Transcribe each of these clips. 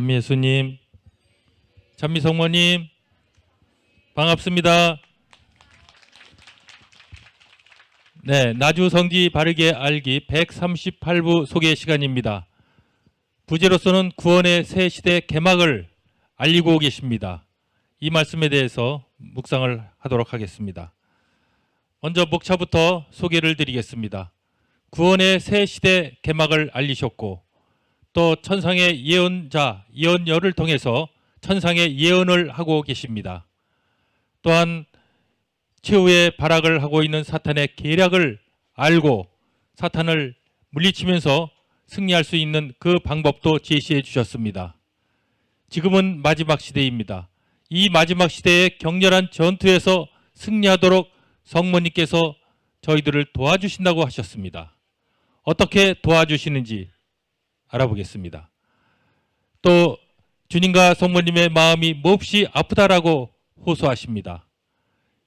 찬미예수님, 찬미성모님 반갑습니다. 네, 나주 성지 바르게 알기 138부 소개 시간입니다. 부제로서는 구원의 새 시대 개막을 알리고 계십니다. 이 말씀에 대해서 묵상을 하도록 하겠습니다. 먼저 목차부터 소개를 드리겠습니다. 구원의 새 시대 개막을 알리셨고 또 천상의 예언자, 예언녀를 통해서 천상의 예언을 하고 계십니다. 또한 최후의 발악을 하고 있는 사탄의 계략을 알고 사탄을 물리치면서 승리할 수 있는 그 방법도 제시해 주셨습니다. 지금은 마지막 시대입니다. 이 마지막 시대의 격렬한 전투에서 승리하도록 성모님께서 저희들을 도와주신다고 하셨습니다. 어떻게 도와주시는지 알아보겠습니다. 또 주님과 성모님의 마음이 몹시 아프다라고 호소하십니다.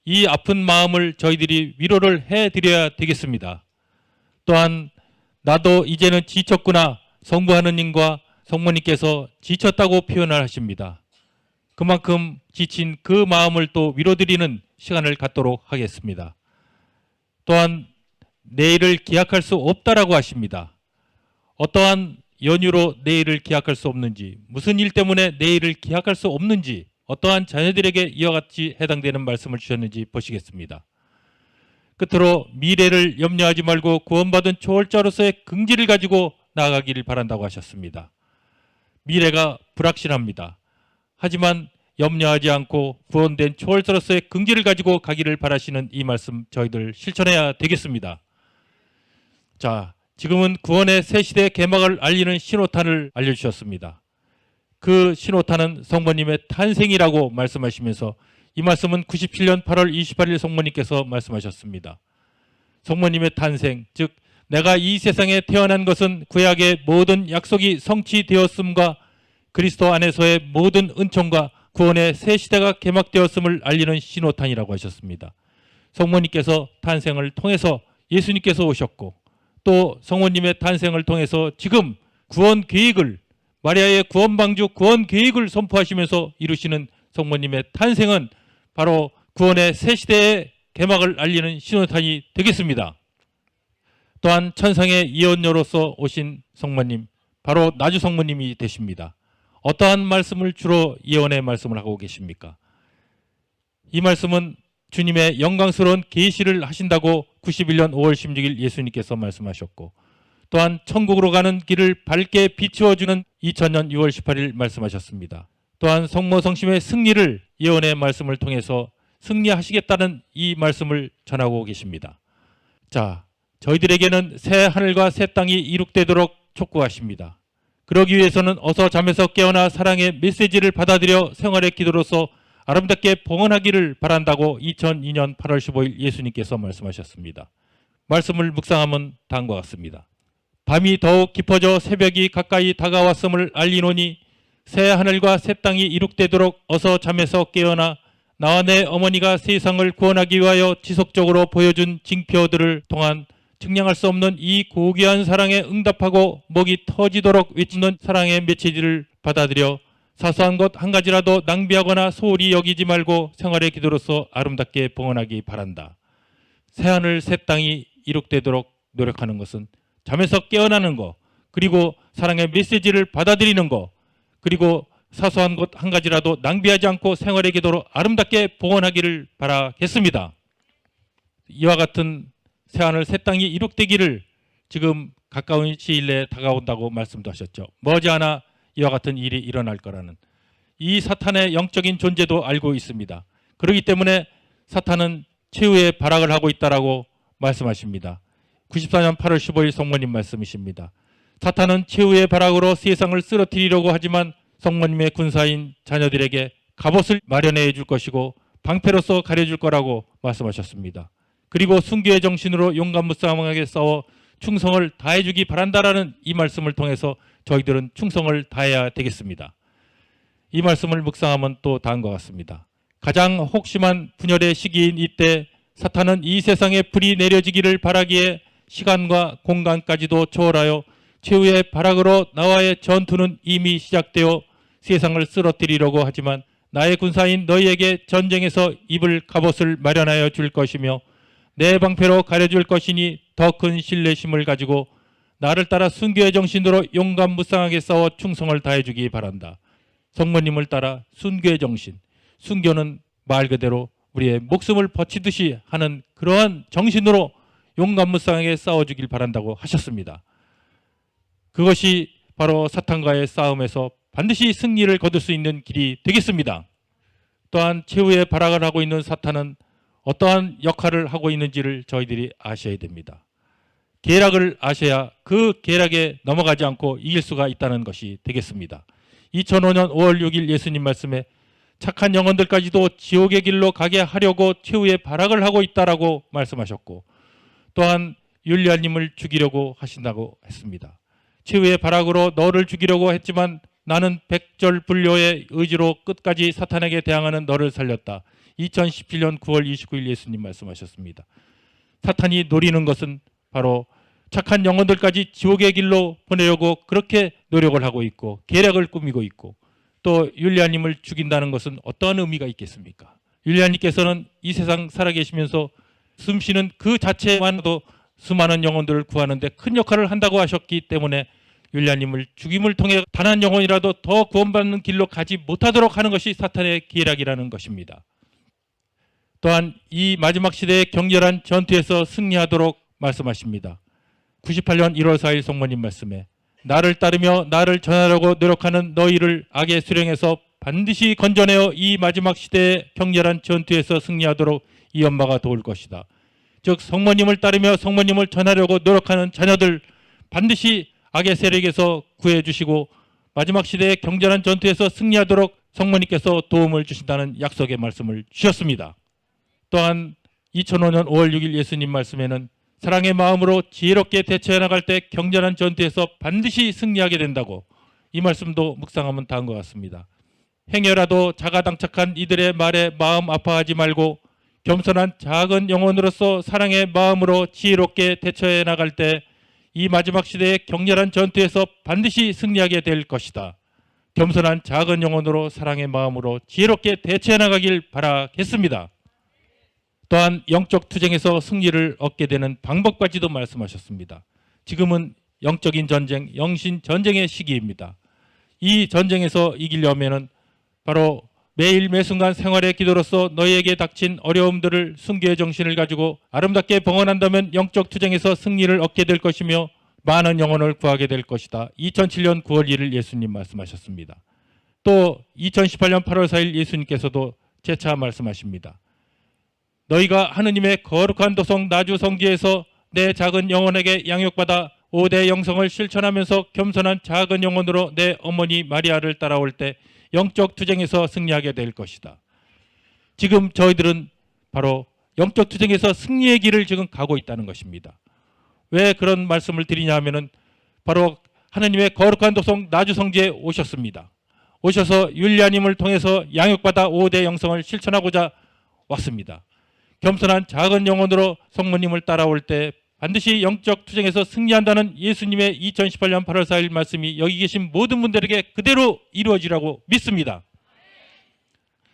이 아픈 마음을 저희들이 위로를 해드려야 되겠습니다. 또한 나도 이제는 지쳤구나, 성부 하느님과 성모님께서 지쳤다고 표현을 하십니다. 그만큼 지친 그 마음을 또 위로드리는 시간을 갖도록 하겠습니다. 또한 내일을 기약할 수 없다라고 하십니다. 어떠한 연유로 내일을 기약할 수 없는지, 무슨 일 때문에 내일을 기약할 수 없는지, 어떠한 자녀들에게 이와 같이 해당되는 말씀을 주셨는지 보시겠습니다. 끝으로 미래를 염려하지 말고 구원받은 초월자로서의 긍지를 가지고 나아가기를 바란다고 하셨습니다. 미래가 불확실합니다. 하지만 염려하지 않고 구원된 초월자로서의 긍지를 가지고 가기를 바라시는 이 말씀 저희들 실천해야 되겠습니다. 자, 지금은 구원의 새 시대 개막을 알리는 신호탄을 알려주셨습니다. 그 신호탄은 성모님의 탄생이라고 말씀하시면서 이 말씀은 97년 8월 28일 성모님께서 말씀하셨습니다. 성모님의 탄생, 즉 내가 이 세상에 태어난 것은 구약의 모든 약속이 성취되었음과 그리스도 안에서의 모든 은총과 구원의 새 시대가 개막되었음을 알리는 신호탄이라고 하셨습니다. 성모님께서 탄생을 통해서 예수님께서 오셨고 또 성모님의 탄생을 통해서 지금 구원 계획을, 마리아의 구원 방주 구원 계획을 선포하시면서 이루시는 성모님의 탄생은 바로 구원의 새 시대의 개막을 알리는 신호탄이 되겠습니다. 또한 천상의 예언녀로서 오신 성모님, 바로 나주 성모님이 되십니다. 어떠한 말씀을 주로 예언의 말씀을 하고 계십니까? 이 말씀은 주님의 영광스러운 계시를 하신다고 91년 5월 16일 예수님께서 말씀하셨고 또한 천국으로 가는 길을 밝게 비추어주는 2000년 6월 18일 말씀하셨습니다. 또한 성모 성심의 승리를 예언의 말씀을 통해서 승리하시겠다는 이 말씀을 전하고 계십니다. 자, 저희들에게는 새 하늘과 새 땅이 이룩되도록 촉구하십니다. 그러기 위해서는 어서 잠에서 깨어나 사랑의 메시지를 받아들여 생활의 기도로서 아름답게 봉헌하기를 바란다고 2002년 8월 15일 예수님께서 말씀하셨습니다. 말씀을 묵상하면 다음과 같습니다. 밤이 더욱 깊어져 새벽이 가까이 다가왔음을 알리노니 새 하늘과 새 땅이 이룩되도록 어서 잠에서 깨어나 나와 내 어머니가 세상을 구원하기 위하여 지속적으로 보여준 징표들을 통한 측량할 수 없는 이 고귀한 사랑에 응답하고 목이 터지도록 외치는 사랑의 메시지를 받아들여 사소한 것 한 가지라도 낭비하거나 소홀히 여기지 말고 생활의 기도로서 아름답게 봉헌하기 바란다. 새하늘 새 땅이 이룩되도록 노력하는 것은 잠에서 깨어나는 것, 그리고 사랑의 메시지를 받아들이는 것, 그리고 사소한 것 한 가지라도 낭비하지 않고 생활의 기도로 아름답게 봉헌하기를 바라겠습니다. 이와 같은 새하늘 새 땅이 이룩되기를 지금 가까운 시일 내에 다가온다고 말씀도 하셨죠. 머지않아 이와 같은 일이 일어날 거라는 이 사탄의 영적인 존재도 알고 있습니다. 그렇기 때문에 사탄은 최후의 발악을 하고 있다라고 말씀하십니다. 94년 8월 15일 성모님 말씀이십니다. 사탄은 최후의 발악으로 세상을 쓰러뜨리려고 하지만 성모님의 군사인 자녀들에게 갑옷을 마련해 줄 것이고 방패로서 가려줄 거라고 말씀하셨습니다. 그리고 순교의 정신으로 용감무쌍하게 싸워 충성을 다해주기 바란다라는 이 말씀을 통해서 저희들은 충성을 다해야 되겠습니다. 이 말씀을 묵상하면 또 다음과 같습니다. 가장 혹심한 분열의 시기인 이때 사탄은 이 세상에 불이 내려지기를 바라기에 시간과 공간까지도 초월하여 최후의 발악으로 나와의 전투는 이미 시작되어 세상을 쓰러뜨리려고 하지만 나의 군사인 너희에게 전쟁에서 입을 갑옷을 마련하여 줄 것이며 내 방패로 가려줄 것이니 더 큰 신뢰심을 가지고 나를 따라 순교의 정신으로 용감무쌍하게 싸워 충성을 다해주기 바란다. 성모님을 따라 순교의 정신, 순교는 말 그대로 우리의 목숨을 바치듯이 하는 그러한 정신으로 용감무쌍하게 싸워주길 바란다고 하셨습니다. 그것이 바로 사탄과의 싸움에서 반드시 승리를 거둘 수 있는 길이 되겠습니다. 또한 최후의 발악을 하고 있는 사탄은 어떠한 역할을 하고 있는지를 저희들이 아셔야 됩니다. 계략을 아셔야 그 계략에 넘어가지 않고 이길 수가 있다는 것이 되겠습니다. 2005년 5월 6일 예수님 말씀에 착한 영혼들까지도 지옥의 길로 가게 하려고 최후의 발악을 하고 있다라고 말씀하셨고, 또한 율리아님을 죽이려고 하신다고 했습니다. 최후의 발악으로 너를 죽이려고 했지만 나는 백절불료의 의지로 끝까지 사탄에게 대항하는 너를 살렸다. 2017년 9월 29일 예수님 말씀하셨습니다. 사탄이 노리는 것은 바로 착한 영혼들까지 지옥의 길로 보내려고 그렇게 노력을 하고 있고 계략을 꾸미고 있고, 또 율리아님을 죽인다는 것은 어떠한 의미가 있겠습니까? 율리아님께서는 이 세상 살아계시면서 숨쉬는 그 자체만도 수많은 영혼들을 구하는데 큰 역할을 한다고 하셨기 때문에 율리아님을 죽임을 통해 단 한 영혼이라도 더 구원받는 길로 가지 못하도록 하는 것이 사탄의 계략이라는 것입니다. 또한 이 마지막 시대의 격렬한 전투에서 승리하도록 말씀하십니다. 98년 1월 4일 성모님 말씀에 나를 따르며 나를 전하려고 노력하는 너희를 악의 수령에서 반드시 건져내어 이 마지막 시대의 격렬한 전투에서 승리하도록 이 엄마가 도울 것이다. 즉 성모님을 따르며 성모님을 전하려고 노력하는 자녀들 반드시 악의 세력에서 구해주시고 마지막 시대의 격렬한 전투에서 승리하도록 성모님께서 도움을 주신다는 약속의 말씀을 주셨습니다. 또한 2005년 5월 6일 예수님 말씀에는 사랑의 마음으로 지혜롭게 대처해 나갈 때 격렬한 전투에서 반드시 승리하게 된다고, 이 말씀도 묵상하면 다한 것 같습니다. 행여라도 자가당착한 이들의 말에 마음 아파하지 말고 겸손한 작은 영혼으로서 사랑의 마음으로 지혜롭게 대처해 나갈 때 이 마지막 시대의 격렬한 전투에서 반드시 승리하게 될 것이다. 겸손한 작은 영혼으로 사랑의 마음으로 지혜롭게 대처해 나가길 바라겠습니다. 또한 영적 투쟁에서 승리를 얻게 되는 방법까지도 말씀하셨습니다. 지금은 영적인 전쟁, 영신 전쟁의 시기입니다. 이 전쟁에서 이기려면 바로 매일 매순간 생활의 기도로서 너희에게 닥친 어려움들을 순교의 정신을 가지고 아름답게 봉헌한다면 영적 투쟁에서 승리를 얻게 될 것이며 많은 영혼을 구하게 될 것이다. 2007년 9월 1일 예수님 말씀하셨습니다. 또 2018년 8월 4일 예수님께서도 재차 말씀하십니다. 너희가 하느님의 거룩한 도성 나주 성지에서 내 작은 영혼에게 양육받아 5대 영성을 실천하면서 겸손한 작은 영혼으로 내 어머니 마리아를 따라올 때 영적 투쟁에서 승리하게 될 것이다. 지금 저희들은 바로 영적 투쟁에서 승리의 길을 지금 가고 있다는 것입니다. 왜 그런 말씀을 드리냐 하면은 바로 하느님의 거룩한 도성 나주 성지에 오셨습니다. 오셔서 율리아님을 통해서 양육받아 5대 영성을 실천하고자 왔습니다. 겸손한 작은 영혼으로 성모님을 따라올 때 반드시 영적 투쟁에서 승리한다는 예수님의 2018년 8월 4일 말씀이 여기 계신 모든 분들에게 그대로 이루어지라고 믿습니다.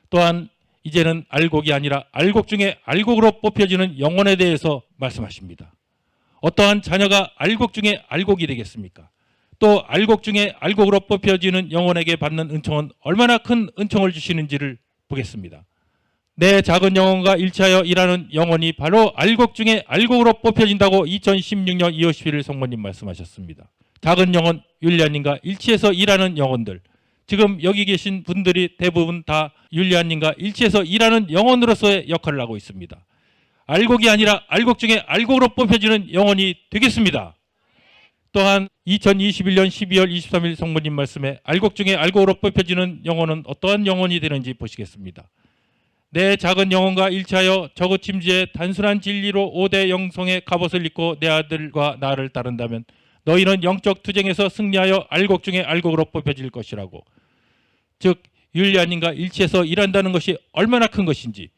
또한 이제는 알곡이 아니라 알곡 중에 알곡으로 뽑혀지는 영혼에 대해서 말씀하십니다. 어떠한 자녀가 알곡 중에 알곡이 되겠습니까? 또 알곡 중에 알곡으로 뽑혀지는 영혼에게 받는 은총은 얼마나 큰 은총을 주시는지를 보겠습니다. 내 작은 영혼과 일치하여 일하는 영혼이 바로 알곡 중에 알곡으로 뽑혀진다고 2016년 2월 11일 성모님 말씀하셨습니다. 작은 영혼 율리아님과 일치해서 일하는 영혼들, 지금 여기 계신 분들이 대부분 다 율리아님과 일치해서 일하는 영혼으로서의 역할을 하고 있습니다. 알곡이 아니라 알곡 중에 알곡으로 뽑혀지는 영혼이 되겠습니다. 또한 2021년 12월 23일 성모님 말씀에 알곡 중에 알곡으로 뽑혀지는 영혼은 어떠한 영혼이 되는지 보시겠습니다. 내 작은 영혼과 일치하여 저고침지의 단순한 진리로 5대 영성의 갑옷을 입고 내 아들과 나를 따른다면 너희는 영적 투쟁에서 승리하여 알곡 중에 알곡으로 뽑혀질 것이라고. 즉 율리아님과 일치해서 일한다는 것이 얼마나 큰 것인지,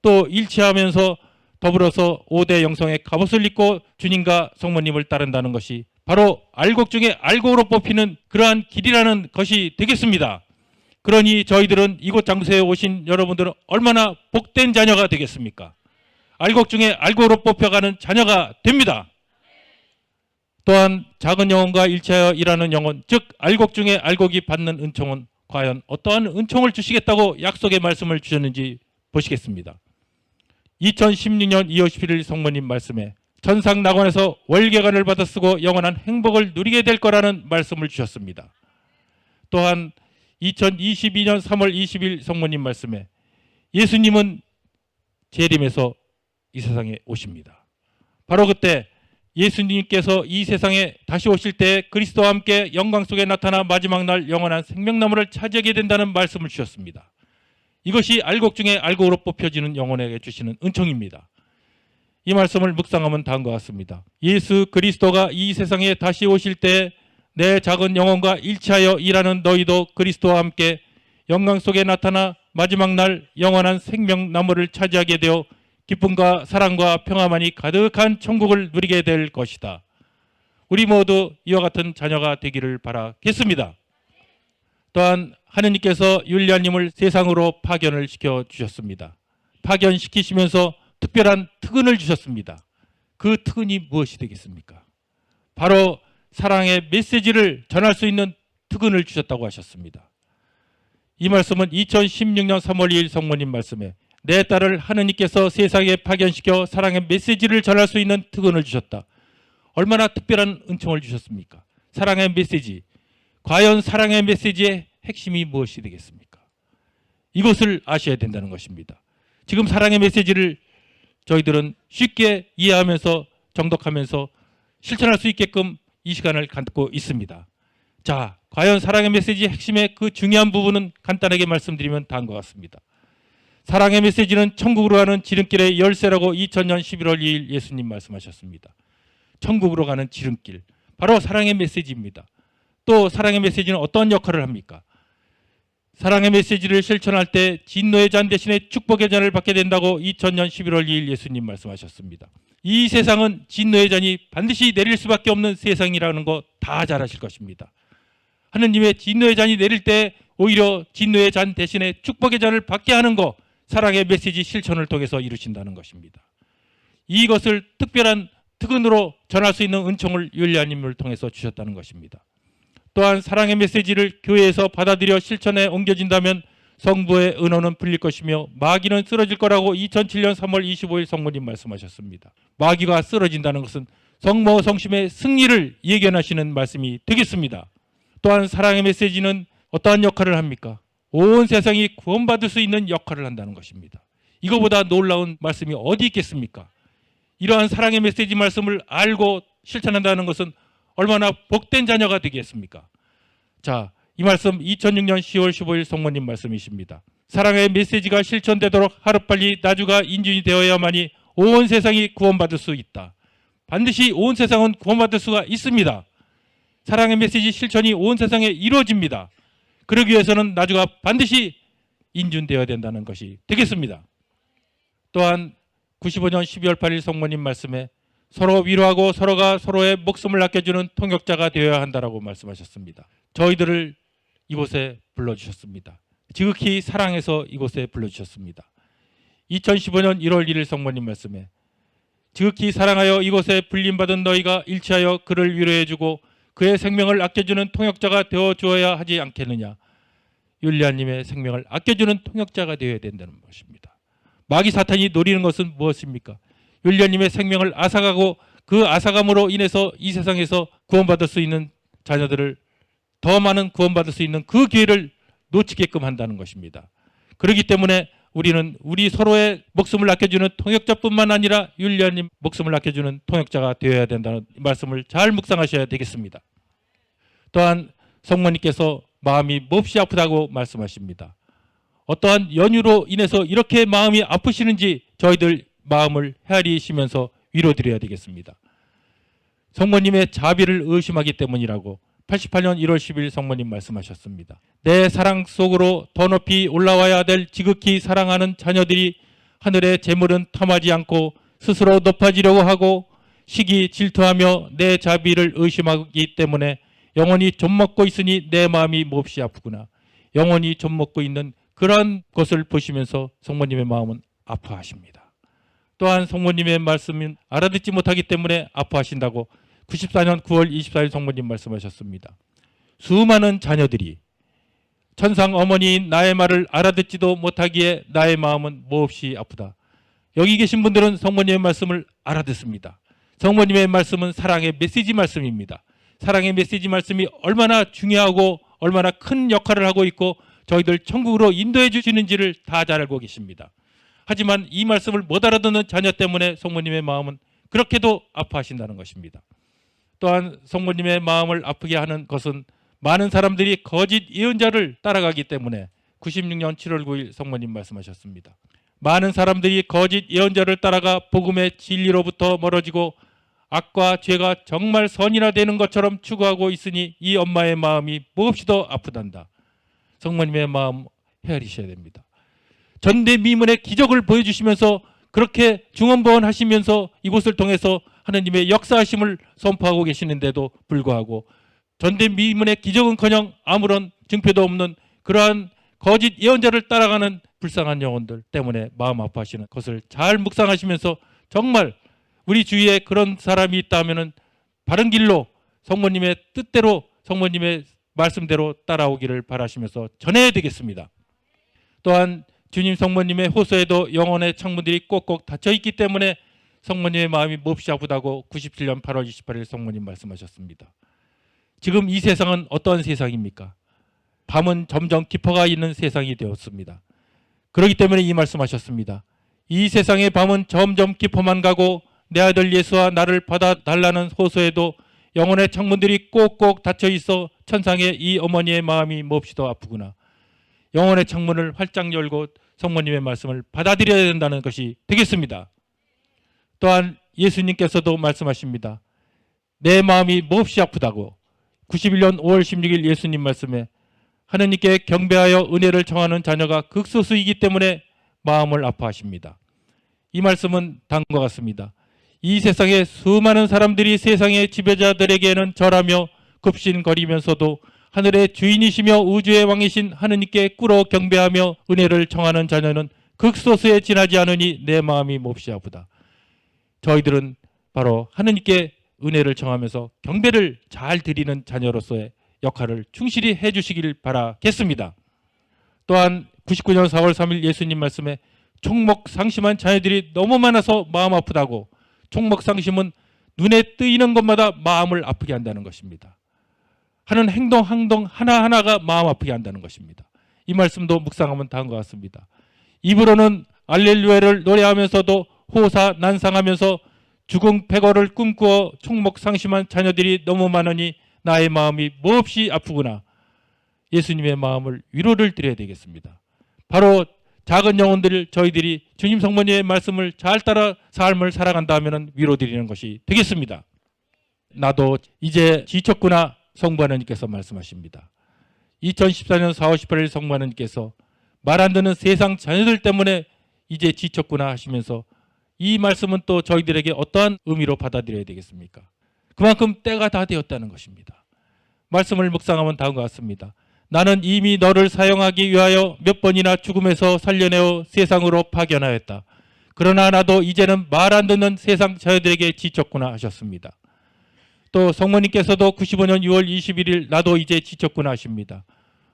또 일치하면서 더불어서 5대 영성의 갑옷을 입고 주님과 성모님을 따른다는 것이 바로 알곡 중에 알곡으로 뽑히는 그러한 길이라는 것이 되겠습니다. 그러니 저희들은 이곳 장소에 오신 여러분들은 얼마나 복된 자녀가 되겠습니까? 알곡 중에 알곡으로 뽑혀가는 자녀가 됩니다. 또한 작은 영혼과 일치하여 일하는 영혼, 즉 알곡 중에 알곡이 받는 은총은 과연 어떠한 은총을 주시겠다고 약속의 말씀을 주셨는지 보시겠습니다. 2016년 2월 11일 성모님 말씀에 천상낙원에서 월계관을 받아 쓰고 영원한 행복을 누리게 될 거라는 말씀을 주셨습니다. 또한 2022년 3월 20일 성모님 말씀에 예수님은 재림해서 이 세상에 오십니다. 바로 그때 예수님께서 이 세상에 다시 오실 때 그리스도와 함께 영광 속에 나타나 마지막 날 영원한 생명나무를 차지하게 된다는 말씀을 주셨습니다. 이것이 알곡 중에 알곡으로 뽑혀지는 영혼에게 주시는 은총입니다. 이 말씀을 묵상하면 다음과 같습니다. 예수 그리스도가 이 세상에 다시 오실 때 내 작은 영혼과 일치하여 일하는 너희도 그리스도와 함께 영광 속에 나타나 마지막 날 영원한 생명나무를 차지하게 되어 기쁨과 사랑과 평화만이 가득한 천국을 누리게 될 것이다. 우리 모두 이와 같은 자녀가 되기를 바라겠습니다. 또한 하느님께서 율리아님을 세상으로 파견을 시켜주셨습니다. 파견시키시면서 특별한 특은을 주셨습니다. 그 특은이 무엇이 되겠습니까? 바로 사랑의 메시지를 전할 수 있는 특은을 주셨다고 하셨습니다. 이 말씀은 2016년 3월 2일 성모님 말씀에 내 딸을 하느님께서 세상에 파견시켜 사랑의 메시지를 전할 수 있는 특은을 주셨다. 얼마나 특별한 은총을 주셨습니까? 사랑의 메시지. 과연 사랑의 메시지의 핵심이 무엇이 되겠습니까? 이것을 아셔야 된다는 것입니다. 지금 사랑의 메시지를 저희들은 쉽게 이해하면서 정독하면서 실천할 수 있게끔 이 시간을 갖고 있습니다. 자, 과연 사랑의 메시지의 핵심의 그 중요한 부분은 간단하게 말씀드리면 다음과 같습니다. 사랑의 메시지는 천국으로 가는 지름길의 열쇠라고 2000년 11월 2일 예수님 말씀하셨습니다. 천국으로 가는 지름길, 바로 사랑의 메시지입니다. 또 사랑의 메시지는 어떤 역할을 합니까? 사랑의 메시지를 실천할 때 진노의 잔 대신에 축복의 잔을 받게 된다고 2000년 11월 2일 예수님 말씀하셨습니다. 이 세상은 진노의 잔이 반드시 내릴 수밖에 없는 세상이라는 거 다 잘 아실 것입니다. 하느님의 진노의 잔이 내릴 때 오히려 진노의 잔 대신에 축복의 잔을 받게 하는 거, 사랑의 메시지 실천을 통해서 이루신다는 것입니다. 이것을 특별한 특은으로 전할 수 있는 은총을 율리아님을 통해서 주셨다는 것입니다. 또한 사랑의 메시지를 교회에서 받아들여 실천에 옮겨진다면 성부의 은원은 풀릴 것이며 마귀는 쓰러질 거라고 2007년 3월 25일 성모님 말씀하셨습니다. 마귀가 쓰러진다는 것은 성모 성심의 승리를 예견하시는 말씀이 되겠습니다. 또한 사랑의 메시지는 어떠한 역할을 합니까? 온 세상이 구원받을 수 있는 역할을 한다는 것입니다. 이거보다 놀라운 말씀이 어디 있겠습니까? 이러한 사랑의 메시지 말씀을 알고 실천한다는 것은 얼마나 복된 자녀가 되겠습니까? 자, 이 말씀 2006년 10월 15일 성모님 말씀이십니다. 사랑의 메시지가 실천되도록 하루빨리 나주가 인준이 되어야만이 온 세상이 구원받을 수 있다. 반드시 온 세상은 구원받을 수가 있습니다. 사랑의 메시지 실천이 온 세상에 이루어집니다. 그러기 위해서는 나주가 반드시 인준되어야 된다는 것이 되겠습니다. 또한 95년 12월 8일 성모님 말씀에 서로 위로하고 서로가 서로의 목숨을 아껴주는 통역자가 되어야 한다라고 말씀하셨습니다. 저희들을 이곳에 불러주셨습니다. 지극히 사랑해서 이곳에 불러주셨습니다. 2015년 1월 1일 성모님 말씀에 지극히 사랑하여 이곳에 불림받은 너희가 일치하여 그를 위로해주고 그의 생명을 아껴주는 통역자가 되어주어야 하지 않겠느냐. 율리아님의 생명을 아껴주는 통역자가 되어야 된다는 것입니다. 마귀 사탄이 노리는 것은 무엇입니까? 율리아님의 생명을 앗아가고 그 앗아감으로 인해서 이 세상에서 구원받을 수 있는 자녀들을 더 많은 구원받을 수 있는 그 기회를 놓치게끔 한다는 것입니다. 그렇기 때문에 우리는 우리 서로의 목숨을 아껴주는 통역자뿐만 아니라 율리아님 목숨을 아껴주는 통역자가 되어야 된다는 말씀을 잘 묵상하셔야 되겠습니다. 또한 성모님께서 마음이 몹시 아프다고 말씀하십니다. 어떠한 연유로 인해서 이렇게 마음이 아프시는지 저희들 마음을 헤아리시면서 위로드려야 되겠습니다. 성모님의 자비를 의심하기 때문이라고 88년 1월 10일 성모님 말씀하셨습니다. 내 사랑 속으로 더 높이 올라와야 될 지극히 사랑하는 자녀들이 하늘의 재물은 탐하지 않고 스스로 높아지려고 하고 시기 질투하며 내 자비를 의심하기 때문에 영원히 좀먹고 있으니 내 마음이 몹시 아프구나. 영원히 좀먹고 있는 그러한 것을 보시면서 성모님의 마음은 아파하십니다. 또한 성모님의 말씀은 알아듣지 못하기 때문에 아파하신다고 94년 9월 24일 성모님 말씀하셨습니다. 수많은 자녀들이 천상 어머니인 나의 말을 알아듣지도 못하기에 나의 마음은 몹시 아프다. 여기 계신 분들은 성모님의 말씀을 알아듣습니다. 성모님의 말씀은 사랑의 메시지 말씀입니다. 사랑의 메시지 말씀이 얼마나 중요하고 얼마나 큰 역할을 하고 있고 저희들 천국으로 인도해 주시는지를 다 잘 알고 계십니다. 하지만 이 말씀을 못 알아듣는 자녀 때문에 성모님의 마음은 그렇게도 아파하신다는 것입니다. 또한 성모님의 마음을 아프게 하는 것은 많은 사람들이 거짓 예언자를 따라가기 때문에 96년 7월 9일 성모님 말씀하셨습니다. 많은 사람들이 거짓 예언자를 따라가 복음의 진리로부터 멀어지고 악과 죄가 정말 선이나 되는 것처럼 추구하고 있으니 이 엄마의 마음이 몹시도 아프단다. 성모님의 마음 헤아리셔야 됩니다. 전대미문의 기적을 보여주시면서 그렇게 중언부언하시면서 이곳을 통해서 하느님의 역사하심을 선포하고 계시는데도 불구하고 전대미문의 기적은커녕 아무런 증표도 없는 그러한 거짓 예언자를 따라가는 불쌍한 영혼들 때문에 마음 아파하시는 것을 잘 묵상하시면서 정말 우리 주위에 그런 사람이 있다면 바른 길로 성모님의 뜻대로 성모님의 말씀대로 따라오기를 바라시면서 전해야 되겠습니다. 또한 주님 성모님의 호소에도 영혼의 창문들이 꼭꼭 닫혀있기 때문에 성모님의 마음이 몹시 아프다고 97년 8월 28일 성모님 말씀하셨습니다. 지금 이 세상은 어떤 세상입니까? 밤은 점점 깊어가 있는 세상이 되었습니다. 그렇기 때문에 이 말씀하셨습니다. 이 세상의 밤은 점점 깊어만 가고 내 아들 예수와 나를 받아달라는 호소에도 영혼의 창문들이 꼭꼭 닫혀 있어 천상의 이 어머니의 마음이 몹시도 아프구나. 영혼의 창문을 활짝 열고 성모님의 말씀을 받아들여야 된다는 것이 되겠습니다. 또한 예수님께서도 말씀하십니다. 내 마음이 몹시 아프다고 91년 5월 16일 예수님 말씀에 하느님께 경배하여 은혜를 청하는 자녀가 극소수이기 때문에 마음을 아파하십니다. 이 말씀은 다음과 같습니다. 이 세상에 수많은 사람들이 세상의 지배자들에게는 절하며 급신거리면서도 하늘의 주인이시며 우주의 왕이신 하느님께 꿇어 경배하며 은혜를 청하는 자녀는 극소수에 지나지 않으니 내 마음이 몹시 아프다. 저희들은 바로 하느님께 은혜를 청하면서 경배를 잘 드리는 자녀로서의 역할을 충실히 해주시길 바라겠습니다. 또한 99년 4월 3일 예수님 말씀에 총목상심한 자녀들이 너무 많아서 마음 아프다고 총목상심은 눈에 뜨이는 것마다 마음을 아프게 한다는 것입니다. 하는 행동 하나하나가 마음 아프게 한다는 것입니다. 이 말씀도 묵상하면 다음과 같습니다. 입으로는 알렐루야를 노래하면서도 호사 난상하면서 죽음 패거를 꿈꾸어 총목상심한 자녀들이 너무 많으니 나의 마음이 몹시 아프구나. 예수님의 마음을 위로를 드려야 되겠습니다. 바로 작은 영혼들 저희들이 주님 성모님의 말씀을 잘 따라 삶을 살아간다 하면 위로드리는 것이 되겠습니다. 나도 이제 지쳤구나. 성부 하나님께서 말씀하십니다. 2014년 4월 18일 성부 하나님께서 말 안 듣는 세상 자녀들 때문에 이제 지쳤구나 하시면서 이 말씀은 또 저희들에게 어떠한 의미로 받아들여야 되겠습니까? 그만큼 때가 다 되었다는 것입니다. 말씀을 묵상하면 다음과 같습니다. 나는 이미 너를 사용하기 위하여 몇 번이나 죽음에서 살려내어 세상으로 파견하였다. 그러나 나도 이제는 말 안 듣는 세상 자녀들에게 지쳤구나 하셨습니다. 또 성모님께서도 95년 6월 21일 나도 이제 지쳤구나 하십니다.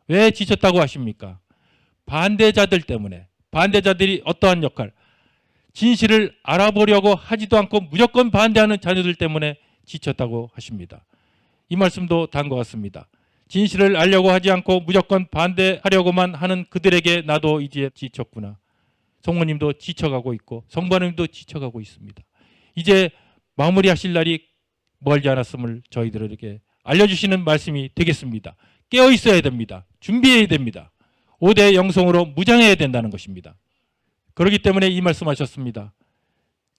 왜 지쳤다고 하십니까? 반대자들 때문에. 반대자들이 어떠한 역할? 진실을 알아보려고 하지도 않고 무조건 반대하는 자녀들 때문에 지쳤다고 하십니다. 이 말씀도 다음과 같습니다. 진실을 알려고 하지 않고 무조건 반대하려고만 하는 그들에게 나도 이제 지쳤구나. 성모님도 지쳐가고 있고 성부님도 지쳐가고 있습니다. 이제 마무리하실 날이 멀지 않았음을 저희들에게 알려주시는 말씀이 되겠습니다. 깨어 있어야 됩니다. 준비해야 됩니다. 5대 영성으로 무장해야 된다는 것입니다. 그렇기 때문에 이 말씀하셨습니다.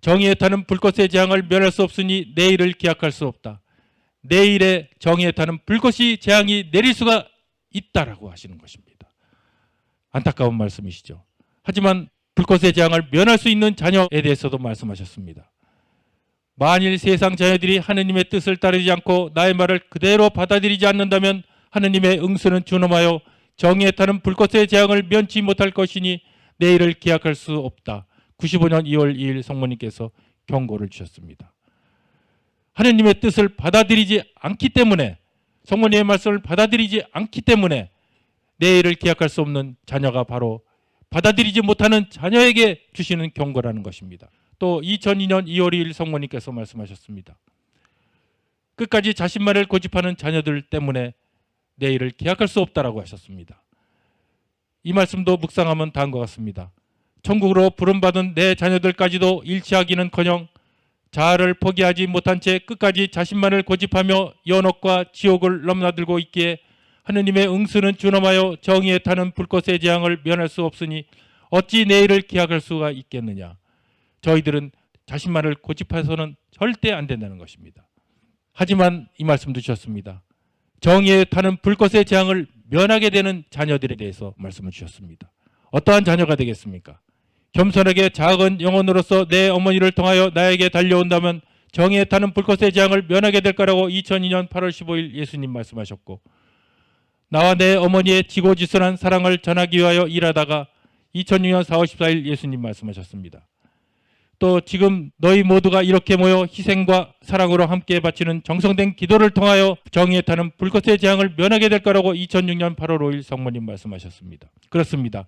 정의에 타는 불꽃의 재앙을 면할 수 없으니 내일을 기약할 수 없다. 내일에 정의에 타는 불꽃이 재앙이 내릴 수가 있다라고 하시는 것입니다. 안타까운 말씀이시죠. 하지만 불꽃의 재앙을 면할 수 있는 자녀에 대해서도 말씀하셨습니다. 만일 세상 자녀들이 하느님의 뜻을 따르지 않고 나의 말을 그대로 받아들이지 않는다면 하느님의 응수는 준엄하여 정의에 타는 불꽃의 재앙을 면치 못할 것이니 내일을 기약할 수 없다. 95년 2월 2일 성모님께서 경고를 주셨습니다. 하느님의 뜻을 받아들이지 않기 때문에, 성모님의 말씀을 받아들이지 않기 때문에 내일을 기약할 수 없는 자녀가 바로 받아들이지 못하는 자녀에게 주시는 경고라는 것입니다. 또 2002년 2월 2일 성모님께서 말씀하셨습니다. 끝까지 자신만을 고집하는 자녀들 때문에 내일을 기약할 수 없다라고 하셨습니다. 이 말씀도 묵상하면 다음과 같습니다. 천국으로 부름받은 내 자녀들까지도 일치하기는커녕 자아를 포기하지 못한 채 끝까지 자신만을 고집하며 연옥과 지옥을 넘나들고 있기에 하느님의 응수는 준엄하여 정의에 타는 불꽃의 재앙을 면할 수 없으니 어찌 내일을 기약할 수가 있겠느냐. 저희들은 자신만을 고집해서는 절대 안 된다는 것입니다. 하지만 이 말씀도 주셨습니다. 정의에 타는 불꽃의 재앙을 면하게 되는 자녀들에 대해서 말씀을 주셨습니다. 어떠한 자녀가 되겠습니까? 겸손하게 작은 영혼으로서 내 어머니를 통하여 나에게 달려온다면 정의에 타는 불꽃의 재앙을 면하게 될 거라고 2002년 8월 15일 예수님 말씀하셨고, 나와 내 어머니의 지고지순한 사랑을 전하기 위하여 일하다가 2006년 4월 14일 예수님 말씀하셨습니다. 또 지금 너희 모두가 이렇게 모여 희생과 사랑으로 함께 바치는 정성된 기도를 통하여 정의에 타는 불꽃의 재앙을 면하게 될 거라고 2006년 8월 5일 성모님 말씀하셨습니다. 그렇습니다.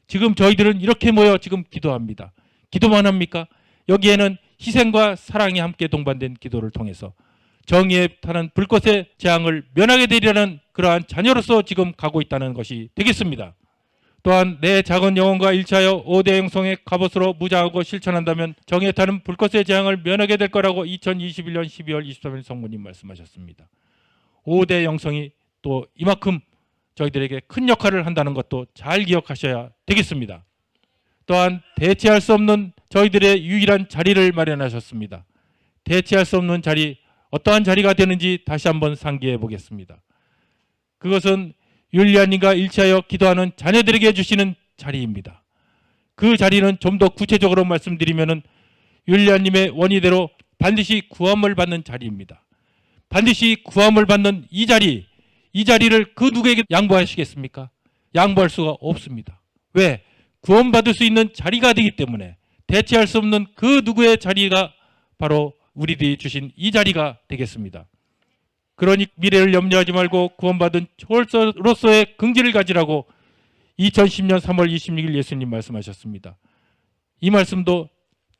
지금 저희들은 이렇게 모여 지금 기도합니다. 기도만 합니까? 여기에는 희생과 사랑이 함께 동반된 기도를 통해서 정의에 타는 불꽃의 재앙을 면하게 되리라는 그러한 자녀로서 지금 가고 있다는 것이 되겠습니다. 또한 내 작은 영혼과 일치하여 5대 영성의 갑옷으로 무장하고 실천한다면 정의에 타는 불꽃의 재앙을 면하게 될 거라고 2021년 12월 23일 성모님 말씀하셨습니다. 5대 영성이 또 이만큼 저희들에게 큰 역할을 한다는 것도 잘 기억하셔야 되겠습니다. 또한 대체할 수 없는 저희들의 유일한 자리를 마련하셨습니다. 대체할 수 없는 자리, 어떠한 자리가 되는지 다시 한번 상기해 보겠습니다. 그것은 율리아님과 일치하여 기도하는 자녀들에게 주시는 자리입니다. 그 자리는 좀 더 구체적으로 말씀드리면 율리아님의 원의대로 반드시 구원을 받는 자리입니다. 반드시 구원을 받는 이 자리를 그 누구에게 양보하시겠습니까? 양보할 수가 없습니다. 왜? 구원받을 수 있는 자리가 되기 때문에 대체할 수 없는 그 누구의 자리가 바로 우리들이 주신 이 자리가 되겠습니다. 그러니 미래를 염려하지 말고 구원받은 초월서로서의 긍지를 가지라고 2010년 3월 26일 예수님 말씀하셨습니다. 이 말씀도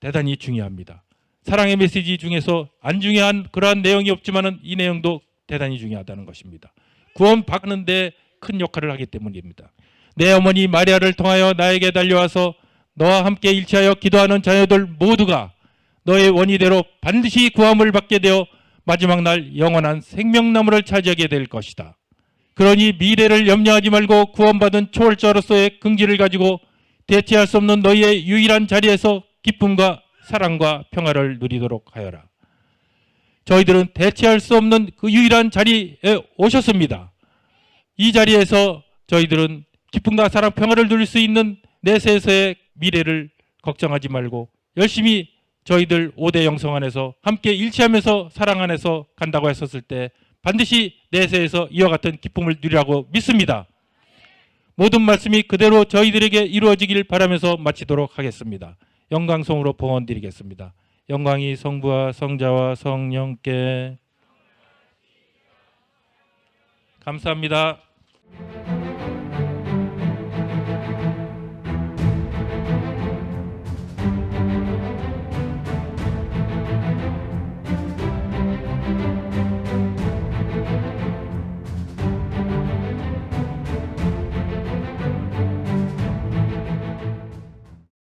대단히 중요합니다. 사랑의 메시지 중에서 안 중요한 그러한 내용이 없지만 이 내용도 대단히 중요하다는 것입니다. 구원받는 데 큰 역할을 하기 때문입니다. 내 어머니 마리아를 통하여 나에게 달려와서 너와 함께 일치하여 기도하는 자녀들 모두가 너의 원의대로 반드시 구원을 받게 되어 마지막 날 영원한 생명나무를 차지하게 될 것이다. 그러니 미래를 염려하지 말고 구원받은 초월자로서의 긍지를 가지고 대체할 수 없는 너희의 유일한 자리에서 기쁨과 사랑과 평화를 누리도록 하여라. 저희들은 대체할 수 없는 그 유일한 자리에 오셨습니다. 이 자리에서 저희들은 기쁨과 사랑, 평화를 누릴 수 있는 내세에서의 미래를 걱정하지 말고 열심히 저희들 5대 영성 안에서 함께 일치하면서 사랑 안에서 간다고 했었을 때 반드시 내세에서 이와 같은 기쁨을 누리라고 믿습니다. 모든 말씀이 그대로 저희들에게 이루어지길 바라면서 마치도록 하겠습니다. 영광송으로 봉헌드리겠습니다. 영광이 성부와 성자와 성령께. 감사합니다.